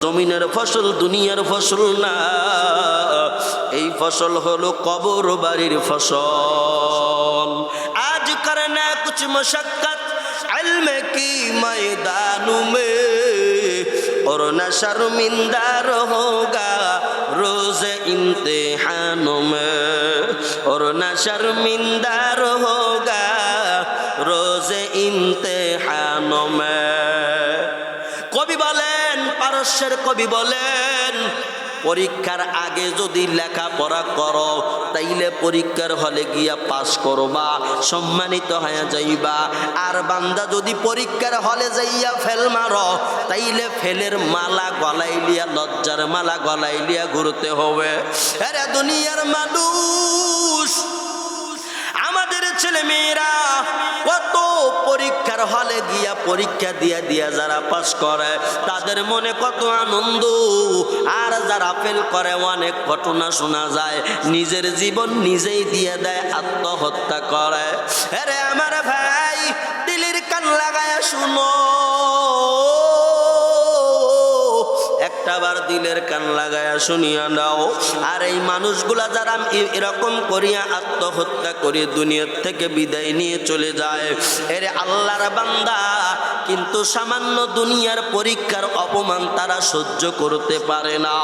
জমিনের ফসল দুনিয়ার ফসল না, এই ফসল হলো কবর বাড়ির ফসল। আজ করনা কুছ মশক্কত ইলম কি ময়দান মে और न शर्मिंदा होगा रोज इम्तिहानों में और न शर्मिंदा होगा रोज इम्तिहानों में। কবি বলেন, পারস্যের কবি বলেন, পরীক্ষার আগে যদি লেখাপড়া করো তাইলে পরীক্ষার হলে গিয়া পাস করবা, সম্মানিত হয়ে যাইবা। আর বান্দা যদি পরীক্ষার হলে যাইয়া ফেল মারো তাইলে ফেলের মালা গলায় লিয়া, লজ্জার মালা গলায় লিয়া ঘুরতে হবে। আরে দুনিয়ার মানুষ, আমাদের ছেলে মেয়েরা কত পরীক্ষার হলে গিয়া পরীক্ষা দিয়া দিয়া যারা পাস করে তাদের মনে কত আনন্দ, আর যারা ফেল করে অনেক ঘটনা শোনা যায় নিজের জীবন নিজেই দিয়ে দেয়, আত্মহত্যা করে। আরে আমার ভাই, দিলের কান লাগায় শুনো, একটাবার দিলের কান লাগায়া শুনিয়া নাও। আর এই মানুষগুলা যারা এরকম করিয়া আত্মহত্যা করে দুনিয়ার থেকে বিদায় নিয়ে চলে যায়, এর আল্লাহর বান্দা কিন্তু সামান্য দুনিয়ার পরীক্ষার অপমান তারা সহ্য করতে পারে না।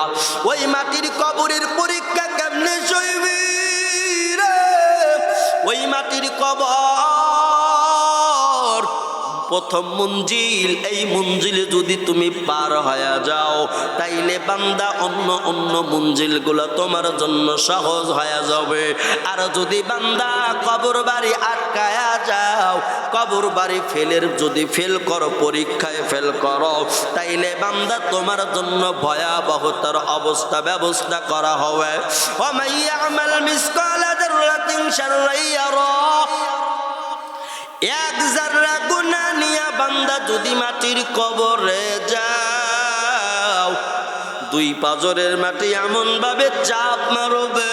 ওই মাটির কবরের পরীক্ষা কেমনে সইবি রে? ওই মাটির কবর প্রথম মঞ্জিল, এই মঞ্জিলে যদি তুমি পার হয়ে যাও তাইলে বান্দা অন্য অন্য মঞ্জিলগুলো তোমার জন্য সহজ হয়ে যাবে। আর যদি বান্দা কবর বাড়ি আটকায়া যাও, কবর বাড়ি যদি ফেল করো, পরীক্ষায় ফেল করো, তাইলে বান্দা তোমার জন্য ভয়াবহতার ব্যবস্থা করা হবে। ওয়া মাইয়ামাল মিসকালা যাররাতিন শাররান ইয়ারা, এক যারা গুনাহ নিয়া বান্দা যদি মাটির কবরে যাও, দুই পাজরের মাটি এমন ভাবে চাপ মারবে,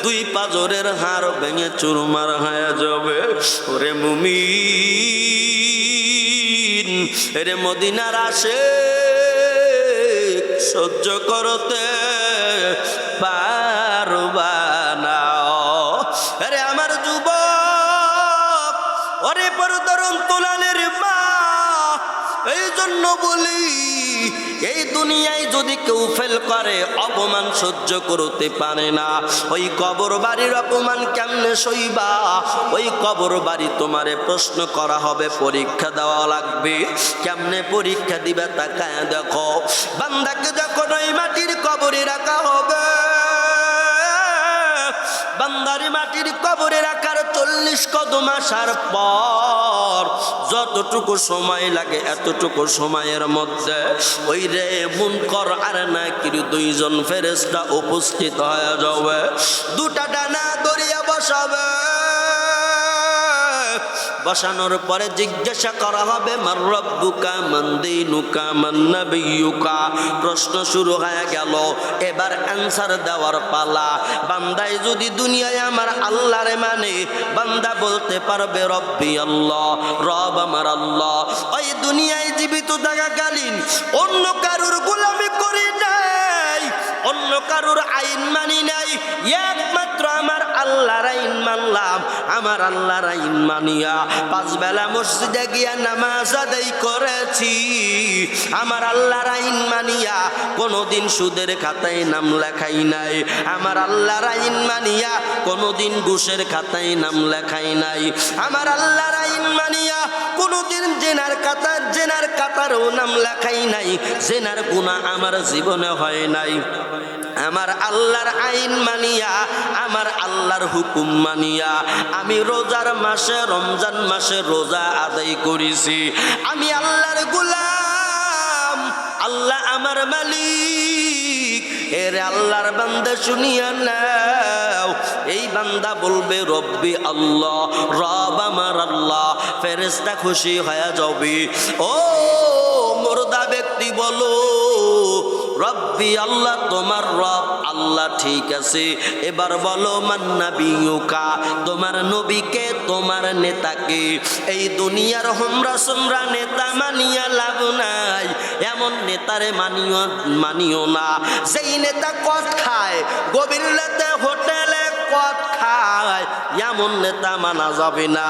দুই পাজরের হাড় ভেঙে চুরমার হয়ে যাবে। ওরে মুমিন, এরে মদিনার আশিক, সহ্য করতে পারবা না। আরে আমার যুবক, ওরে পরদরন তোলালের মা, এই জন্য বলি এই দুনিয়ায় যদি কেউ ফেল করে, অপমান সহ্য করতে পারে না, ওই কবর বাড়ির অপমান কেমনে সইবা? ওই কবর বাড়ি তোমারে প্রশ্ন করা হবে, পরীক্ষা দেওয়া লাগবে। কেমনে পরীক্ষা দিবে তাকায় দেখো। বান্দাকে যখন ওই মাটির কবরে রাখা হবে, বান্দারি মাটির কবরে রাখার 40 কদম আসার পর যতটুকু সময় লাগে এতটুকু সময়ের মধ্যে ওই রে মুনকর আর নাকির দুইজন ফেরেশতা উপস্থিত হয়ে যাবে, দুটা ডানা ধরিয়া বসাবে। বসানোর পরে জিজ্ঞাসা করা হবে, মান রব্বুকা মান দীনুকা মান নাবিয়ুকা। প্রশ্ন শুরু হয়ে গেল, এবার অ্যানসার দেওয়ার পালা। বান্দায় যদি দুনিয়ায় আমার আল্লাহরে মানে, বান্দা বলতে পারবে রব্বি আল্লাহ, রব আমার আল্লাহ। ওই দুনিয়ায় জীবিত থাকাকালীন অন্য কারুর গোলামি করি নাই, অন্য কারুর আইন মানি নাই, একমাত্র আমার আল্লাহর আইন মানলাম। আমার আল্লাহর আইন মানিয়া 5 বেলা মসজিদে গিয়া নামাজ আদায় করেছি। আমার আল্লাহর আইন মানিয়া কোনোদিন সুদের খাতায় নাম লেখাই নাই। আমার আল্লাহর আইন মানিয়া কোনোদিন ঘুষের খাতায় নাম লেখাই নাই। আমার আল্লাহর আইন মানিয়া কোনোদিন জেনার কাতারও নাম লেখাই নাই। জেনার গুনাহ আমার জীবনে হয় নাই। আমার আল্লাহর আইন মানিয়া, আমার আল্লাহর হুকুম মানিয়া আমি রোজার মাসে, রমজান মাসে রোজা আদায় করেছি। আমি আল্লাহর গোলাম, আল্লাহ আমার মালিক। এর আল্লাহর বান্দা শুনিয়া নাও, এই বান্দা বলবে রব্বি আল্লাহ, রব আমার আল্লাহ। ফেরেশতা খুশি হয়ে যাবে। ও মুর্দা ব্যক্তি বলো রব্বি আল্লাহ তোমার রব আল্লাহ ঠিক আছে এবার বলো মান নাবিয়ুকা তোমার নবীকে তোমার নেতাকে এই দুনিয়ার হোমরা সোমরা নেতা মানিয়া লাভ নাই এমন নেতারে মানিও না যেই নেতা কট খায় গভীর রাতে হোটেলে কট খায় এমন নেতা মানা যাবে না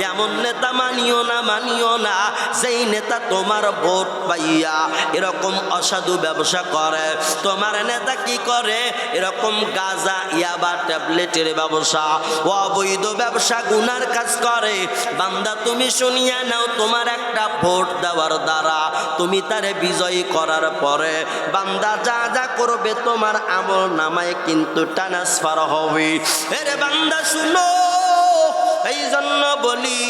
এমন নেতা মানিও না যেই নেতা তোমার ভোট পাইয়া এরকম অসাধু ব্যবসা করে তোমার নেতা কি করে এরকম গাঁজা ইয়াবা ট্যাবলেটের ব্যবসা অবৈধ ব্যবসা গুনার কাজ করে বান্দা তুমি শুনিয়া নাও তোমার একটা ভোট দেওয়ার দ্বারা তুমি তারে বিজয়ী করার পরে বান্দা যা যা করবে তোমার আমল নামায় কিন্তু ট্রান্সফার হবে এরে বান্দা শুনো এই জন্য বলি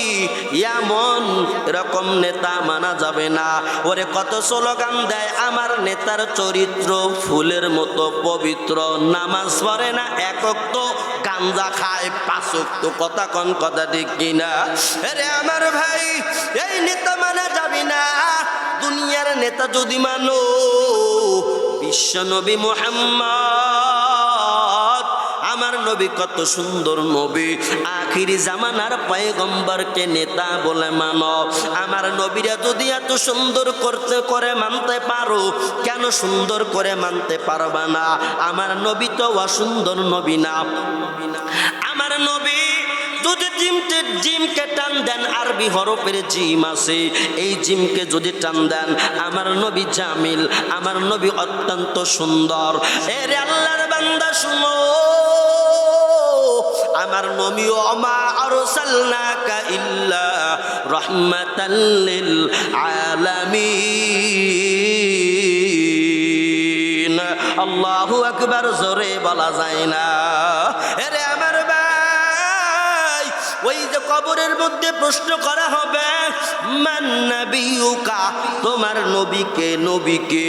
এমন এরকম নেতা মানা যাবে না ওরে কত স্লোগান দেয় আমার নেতার চরিত্র ফুলের মতো পবিত্র নামাজ পড়ে না একক তো গাঞ্জা খায় পাঁচক তো কথা কোন কথা ঠিক কিনা আরে আমার ভাই এই নেতা মানা যাবে না দুনিয়ার নেতা যদি মানো বিশ্ব নবী মুহাম্মদ আমার নবী কত সুন্দর নবী আখিরি জামানার পয়গম্বরকে নেতা বলে মানো আমার নবীরা যদি এত সুন্দর করে মানতে পারো কেন সুন্দর করে মানতে পারবা না আমার নবী তো অসুন্দর নবী না আমার নবী যদি জিমকে টান দেন আরবি হরফের জিম আছে এই জিমকে যদি টান দেন আমার নবী জামিল আমার নবী অত্যন্ত সুন্দর এরে আল্লাহর বান্দা শুনো আমার নবী ওমা আরসালনাকা ইল্লা রাহমাতাল লিল আলামিন আল্লাহু আকবার জোরে বলা যায় না আরে আমার ভাই ওই যে কবরের মধ্যে প্রশ্ন করা হবে মান নাবিয়ুকা তোমার নবীকে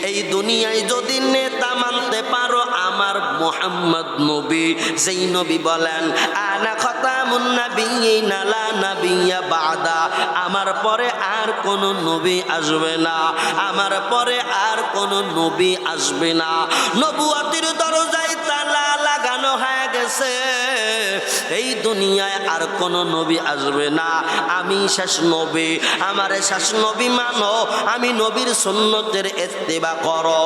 এই দুনিয়ায় যদি নেতা মানতে পারো আমার মুহাম্মদ নবী সেই নবী বলেন আনা খাতামুন নাবিয়িনা লা নাবিয়্যা বাদা আমার পরে আর কোন নবী আসবে না আমার পরে আর কোন নবী আসবে না নবুয়তের দরজায় তালা লাগানো হয়ে গেছে এই দুনিয়ায় আর কোন নবী আসবে না আমি শেষ নবী আমারে শেষ নবী মানো আমি নবীর সুন্নতের ইত্তেবা করো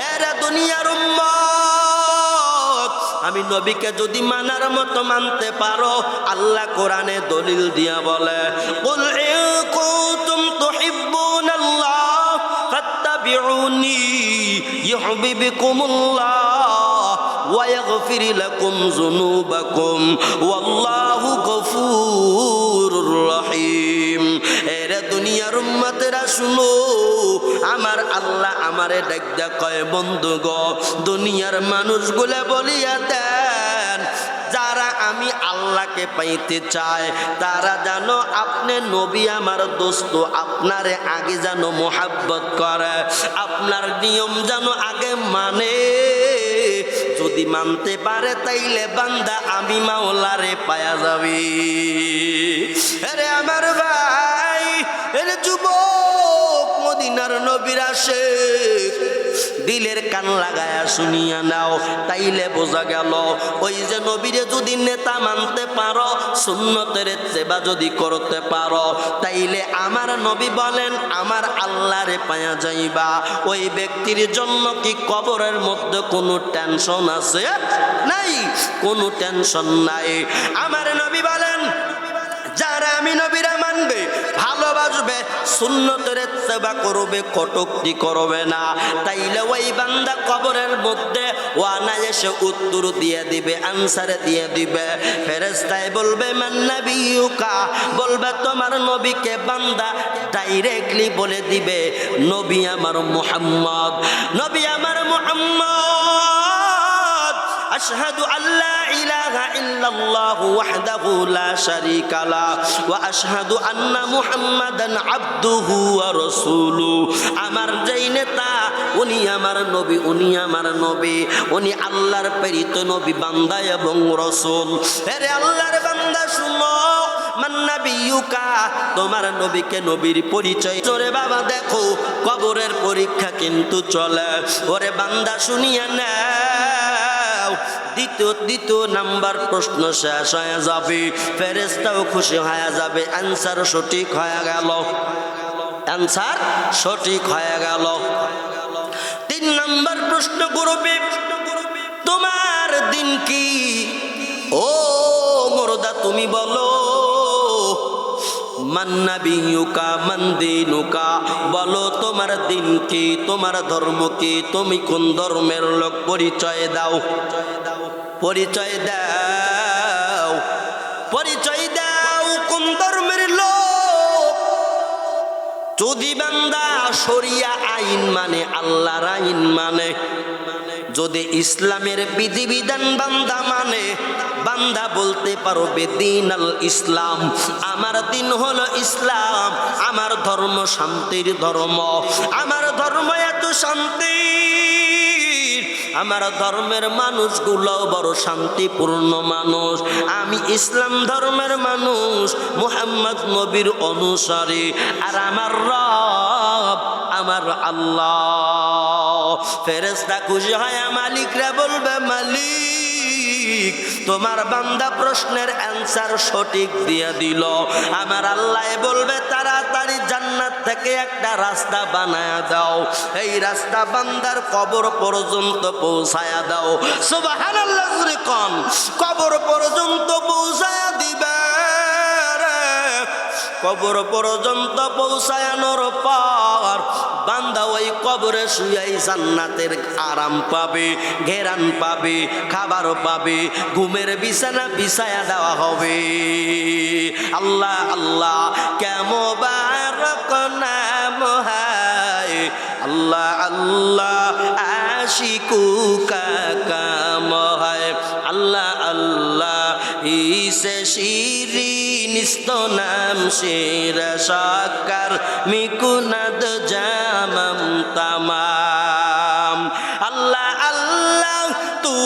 এরে দুনিয়ার উম্মত আমি নবীকে যদি মানার মতো মানতে পারো আল্লাহ কোরআনে দলিল দিয়া বলে কুল ইন কুনতুম তুহিব্বুনাল্লাহ ফাত্তাবিউনি ইউহিব্বুকুমুল্লাহ ويغفر لكم ذنوبكم والله غفور رحيم এরে দুনিয়ার উম্মতেরা শুনো আমার আল্লাহ আমারে ডাকদা কয় বন্ধু গো দুনিয়ার মানুষগুলা বলিয়া দেন যারা আমি আল্লাহকে পাইতে চায় তারা জানো আপনি নবী আমার দোস্ত আপনারে আগে জানো মোহাব্বত করে আপনার নিয়ম জানো আগে মানে যদি মানতে পারে তাইলে বান্দা আমি মাওলারে পায়া যাবি আরে আমার ভাই আরে যুবক মদিনার নবীর আশিক দিলের কান লাগায়া শুনিয়া নাও তাইলে বোঝা গেল ওই যে নবীরে যদি নেতা মানতে পারো সুন্নতের সেবা যদি করতে পারো তাইলে আমার নবী বলেন আমার আল্লাহরে পায়া যাইবা ওই ব্যক্তির জন্য কি কবরের মধ্যে কোনো টেনশন আছে নাই কোনো টেনশন নাই আমার নবী বলেন যারা আমি নবীরা মানবে ভালোবাসবে সুন্নতের ইত্তেবা করবে কটূক্তি করবে না তাইলে ওই বান্দা কবরের মধ্যে ওয়ানা এসে উত্তর দিয়ে দিবে আনসার দিয়ে দিবে ফেরেশতায় বলবে মান নাবিয়ুকা বলবে তোমার নবীকে বান্দা ডাইরেক্টলি বলে দিবে নবী আমার মুহাম্মদ নবী আমার মুহাম্মদ আশহাদু আল্লা ইলাহা ইল্লাল্লাহু ওয়াহদাহু লা শারীকা লা ওয়া আশহাদু আন্না মুহাম্মাদান আবদুহু ওয়া রাসূলুহু আমার যেই নেতা উনি আমার নবী উনি আল্লাহর প্রেরিত নবী বান্দা এবং রাসূল আরে আল্লাহর বান্দা শুনো মান নাবিয়ুকা, তোমার নবীকে নবীর পরিচয়। ওরে বাবা দেখো কবরের পরীক্ষা কিন্তু চলে। ওরে বান্দা শুনিয়া নাও, দ্বিতীয় নাম্বার প্রশ্ন শেষ হয়ে যাবে, ফেরেশতাও খুশি হয়ে যাবে, অ্যান্সার সঠিক হয়ে গেল, অ্যান্সার সঠিক হয়ে গেল। 3 নাম্বার প্রশ্ন করবে, তোমার দিন কি? ও মুর্দা তুমি বলো, মান নাবিয়ুকা মান দীনুকা, বলো তোমার দিন কি, তোমার ধর্ম কি, তুমি কোন ধর্মের লোক, পরিচয় দাও, পরিচয় দাও, পরিচয় দাও কোন ধর্মের লোক। যদি বান্দা শরিয়া আইন মানে, আল্লাহর আইন মানে, যদি ইসলামের বিধিবিধান বান্দা মানে, বান্দা বলতে পারবে দিন আল ইসলাম, আমার দিন হলো ইসলাম, আমার ধর্ম শান্তির ধর্ম, আমার ধর্ম এত শান্তি, আমার ধর্মের মানুষগুলো বড় শান্তিপূর্ণ মানুষ, আমি ইসলাম ধর্মের মানুষ, মুহাম্মদ নবীর অনুসারী, আর আমার রব আমার আল্লাহ। ফেরেশতা খুশি হয়, মালিকরা বলবে মালিক তোমার বান্দা প্রশ্নের অ্যান্সার সঠিক দিয়ে দিল। আমার আল্লাহ বলবে তাড়াতাড়ি জান্নাত থেকে একটা রাস্তা বানায়া দাও, এই রাস্তা বান্দার কবর পর্যন্ত পৌঁছায়া দাও। সুবহানাল্লাহ, কোন কবর পর্যন্ত পৌঁছায়া দিবে, কবর পর্যন্ত পৌঁছানোর পর বান্দা ওই কবরে শুয়াই জান্নাতের আরাম পাবে, ঘেরান পাবে, খাবার পাবে, ঘুমের বিছানা বিছায়া দেওয়া হবে। আল্লাহ আল্লাহ কে মোবারক নাম হায়, আল্লাহ আল্লাহ আশিকু কা কাম হায়, আল্লাহ আল্লাহ ইসে শিরিন ইस्तो নাম শের শাকার মিকুনাদ জামাম তামাম। আল্লাহ আল্লাহ তু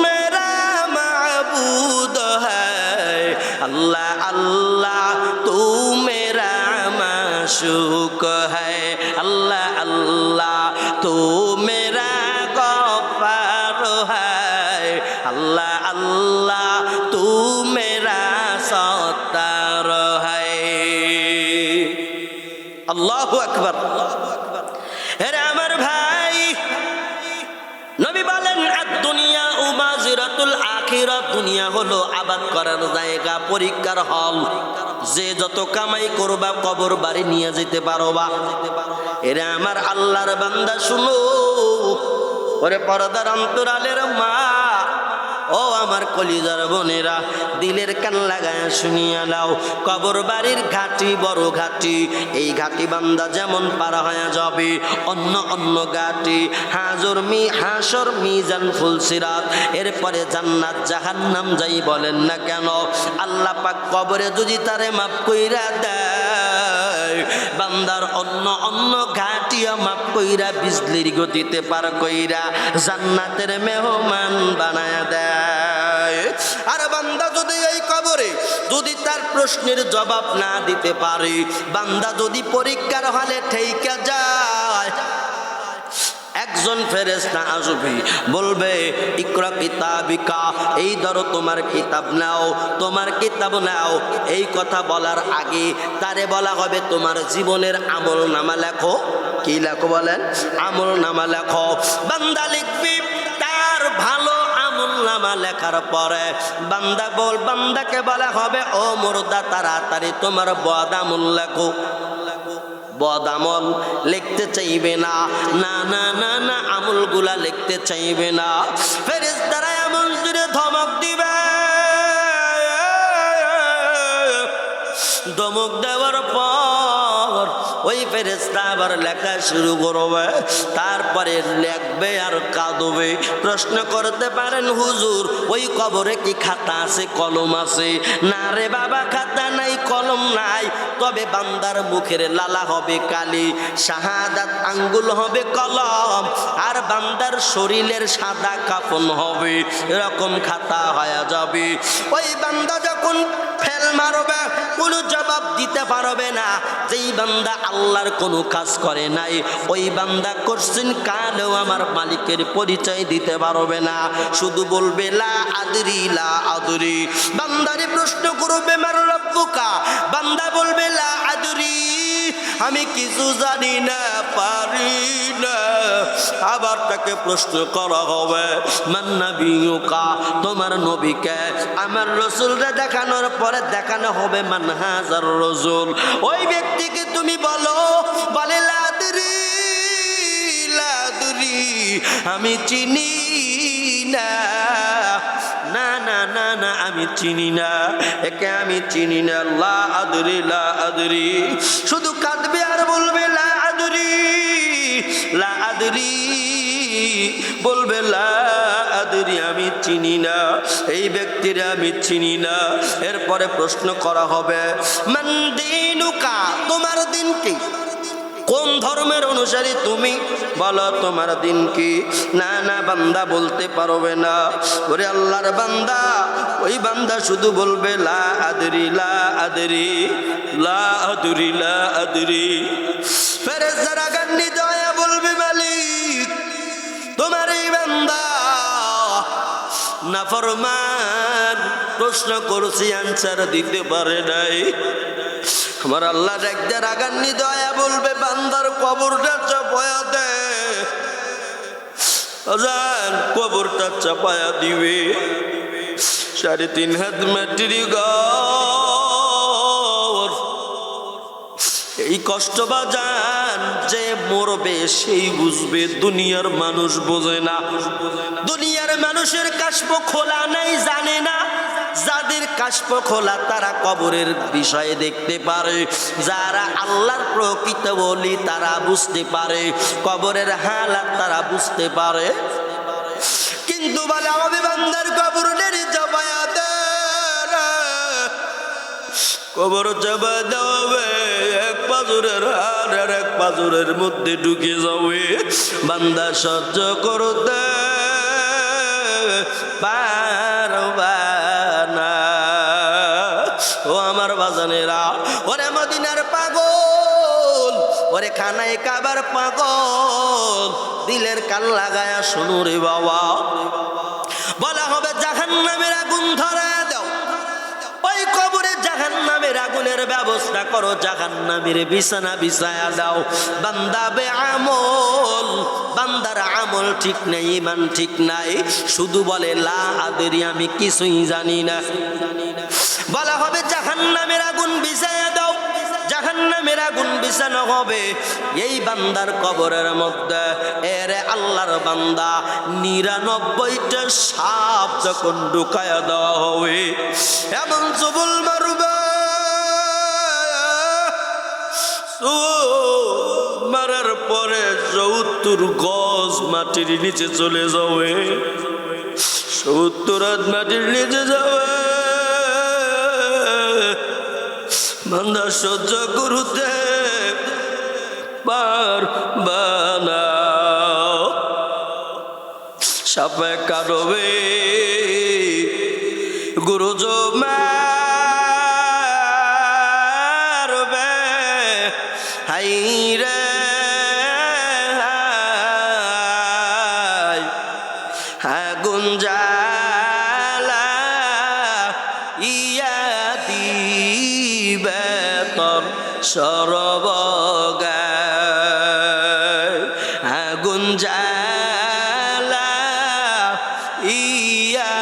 মেরা মাবুদ হ্যায়, আল্লাহ আল্লাহ তু মেরা মাশুক হ্যায়, আল্লাহ আল্লাহ তু মেরা গফার হ্যায়, আল্লাহ আল্লাহ তু মেরা সত্তার হ্যায়। আল্লাহু আকবার। আরে আমার ভাই, নবী বলেন আদ-দুনিয়া উমাজিরাতুল আখিরাত, দুনিয়া হলো আবাদ করার জায়গা, পরীক্ষার হল। যে যত কামাই করবা কবর বাড়ি নিয়ে যেতে পারবা। এরে আমার আল্লাহর বান্দা শুনো, ওরে পর্দার অন্তরালের মা, ও আমার কলিজার বোনেরা, দিলের কান লাগায় শুনিয়া নাও, কবর বাড়ির ঘাটি বড় ঘাটি, এই ঘাটি বান্দা যেমন পার হয়ে যাবে, অন্য অন্য ঘাটি হাসর মিজান ফুলসিরাত, এরপরে জান্নাত জাহান্নাম যাই বলেন না কেন, আল্লাহ পাক কবরে যদি তারে মাফ কইরা দেয়, বান্দার অন্য অন্য ঘাটিও মাফ কইরা বিজলির গতিতে পার কইরা জান্নাতের মেহমান বানায়া দেয়। আর বান্দা যদি এই কবরে যদি তার প্রশ্নের জবাব না দিতে পারে, বান্দা যদি পরীক্ষার হলে ঠেইকা যায়, একজন ফেরেশতা আসবে, বলবে ইকরা কিতাবিকা, এই ধরো তোমার কিতাব নাও, তোমার কিতাব নাও। এই কথা বলার আগে তারে বলা হবে তোমার জীবনের আমল নামা লেখো। কি লেখো বলেন? আমল নামা লেখো। বান্দা লিখবি, তার ভালো আমল নামা লেখার পরে বান্দাকে বলা হবে ও মুর্দা তাড়াতাড়ি তোমার বদ আমল লেখো। বদ আমল লিখতে চাইবে না, না না না না, আমলগুলা লিখতে চাইবে না। ফেরেশতারা এমন জোরে ধমক দিবে, ধমক দেওয়ার পর ওই ফেরেশতা আবার লেখা শুরু করবে, তারপরে লিখবে আর কাঁদবে। প্রশ্ন করতে পারেন হুজুর, ওই কবরে কি খাতা আছে, কলম আছে? না রে বাবা, খাতা নাই, কলম নাই, তবে বান্দার মুখের লালা হবে কালি, শাহাদাত আঙ্গুল হবে কলম, আর বান্দার শরীরের সাদা কাফন হবে, এরকম খাতা হয়ে যাবে। ওই বান্দা যখন ফেল মারবে, কোনো জবাব দিতে পারবে না। যেই বান্দা আল্লাহর কোনো কাজ করে নাই, ওই বান্দা করছেন কালেও আমার মালিকের পরিচয় দিতে পারবে না, শুধু বলবে লা আদরি লা আদরি। বান্দারে প্রশ্ন করবে মান রব্বুকা, বান্দা বলবে লা আদরি, আমি কিছু জানি না, পারি না। আবার তাকে প্রশ্ন করা হবে মান নাবিয়ুকা, তোমার নবীকে। আমার রাসূলকে দেখানোর পরে দেখানো হবে মান হাজার রাসূল, ওই ব্যক্তিকে তুমি বলো, বলে লা আদরি লা আদরি, আমি চিনি না, না না না না আমি চিনি না, একে আমি চিনি না, লা আদরি লা আদরি। শুধু কাঁদবে আর বলবে লা আদরি লা আদরি, বলবে লা আদরি, আমি চিনি না, এই ব্যক্তিরা আমি চিনি না। এরপরে প্রশ্ন করা হবে মান দীনুকা, তোমার দিন কি, কোন ধর্মের অনুসারী তুমি, বলো তোমার দিন কি। না না বান্দা বলতে পারবে না। ওরে আল্লাহর বান্দা, ওই বান্দা শুধু বলবে লা আদরি লা আদরি লা আদরি লা আদরি। ফেরেশতারা গান্নি দয়া বলবে মালিক, তোমার এই বান্দা নাফরমান, প্রশ্ন করছি আনসার দিতে পারে নাই। আমার আল্লাহ দেখতে রাগান্নি দয়া বলবে বান্দার কবরটা চাপায়া দে, আজান কবরটা চাপায়া দিবে। 3.5 হাত মাটির ঘর, এই কষ্ট বাজান যে মরবে সেই বুঝবে, দুনিয়ার মানুষ বোঝে না। দুনিয়ার মানুষের কাশপ খোলা নাই, জানে না। যাদের কাশপ খোলা তারা কবরের বিষয়ে দেখতে পারে, যারা আল্লাহর প্রকৃত বলি তারা বুঝতে পারে, কবরের হালাত তারা বুঝতে পারে। কিন্তু বলে আমি বান্দার কবর নেড়ে চাপায়া দে, কবর চাপা দেওয়াবে, এক পাজরের হাড় আর এক পাজরের মধ্যে ঢুকে যাবে, বান্দা সহ্য করতে পারবা না। ও আমার বাজানেরা, ওরে মদিনার পাগল, ওরে খানায় কাবার পাগল, দিলের কান লাগায়া শুনো রে বাবা, বলা হবে জাহান্নামের আগুন ধরা দাও, ওই কবরে জাহান্নামের আগুনের ব্যবস্থা করো, জাহান্নামের বিছানা বিছায়া দাও। বান্দা বেআমল, বান্দার আমল ঠিক নেই, ইমান ঠিক নাই, শুধু বলে লা আদরি, আমি কিছুই জানি না। বলা হবে জাহান্নামের আগুন বিছায়া দাও, জাহান্নামের আগুন বিছানো হবে এই বান্দার কবরের মধ্যে। এর আল্লাহর বান্দা 99টা সাপ যখন ঢুকায়া দেওয়া হবে, এমন চুবুল মারবে, মারার পরে 70 গজ মাটির নিচে চলে যাবে, 70 হাত মাটির নিচে যাবে। বান্দা সহ্য করতে পারবা না, সাপে কাটবে, গুরুজ মারবে, হাই রে আগুন জ্বালা ইয়া দিবে তোর সরবগায়, আগুন জ্বালা ইয়া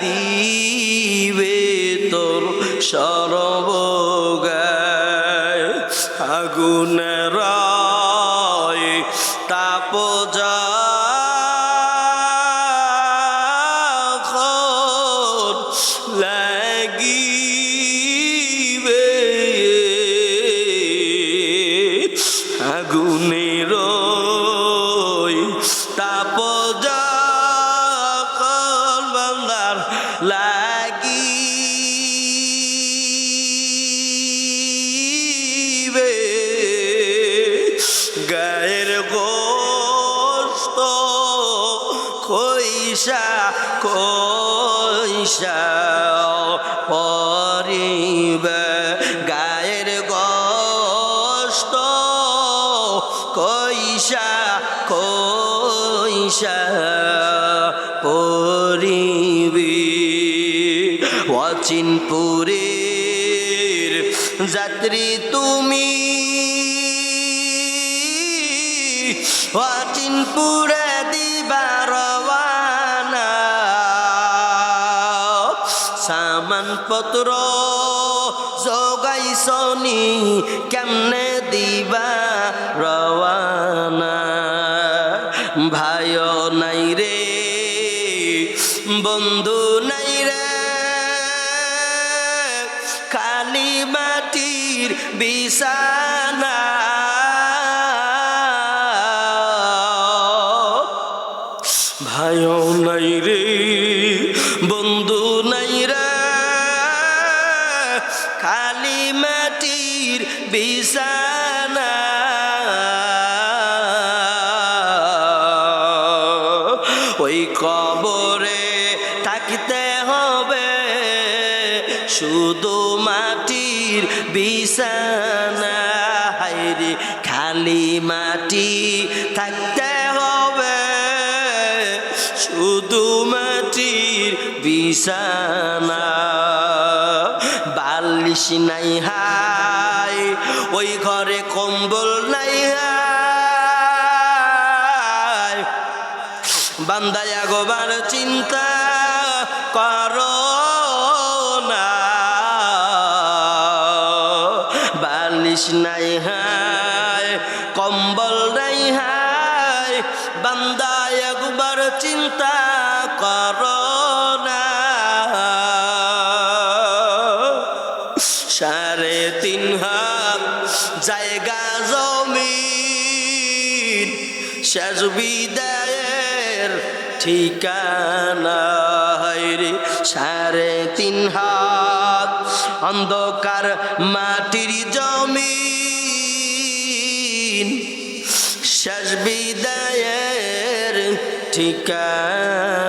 দিবে তোর সরবগায়, আগুনের তাপ যখন লাগিবে, আগুনের তাপ যখন বান্দার লাগিবে, গায়ের গোশত কইসা কইসা পরিবে গায়ের গোশত কইসা কইসা পরিবি অচিনপুরের যাত্রী তুমি অচিনপুরে দিবা রওয়ানা সামানপত্র জোগাইছনি কেমনে দিবা রওয়ানা ভাইও নাই রে বন্ধু নাই রে খালি মাটির বিছানা ভাইও নাই রে বন্ধু নাই রে খালি মাটির বিছানা ওই কবরে থাকতে হবে শুধু মাটির বিছানা হায়রে খালি মাটি থাকতে হবে শুধু মাটির বিছানা বালিশ নাই হায় ওই ঘরে কম্বল নাই হায় বান্দা একবার চিন্তা করো না বালিশ নাই হায় কম্বল নাই হায় বান্দা একবার চিন্তা করো না 3.5 হাত জায়গা জমিন শেষ বিদায়ের ঠিকানা হায়রে 3.5 হাত অন্ধকার মাটির জমিন শেষ বিদায়ের ঠিকানা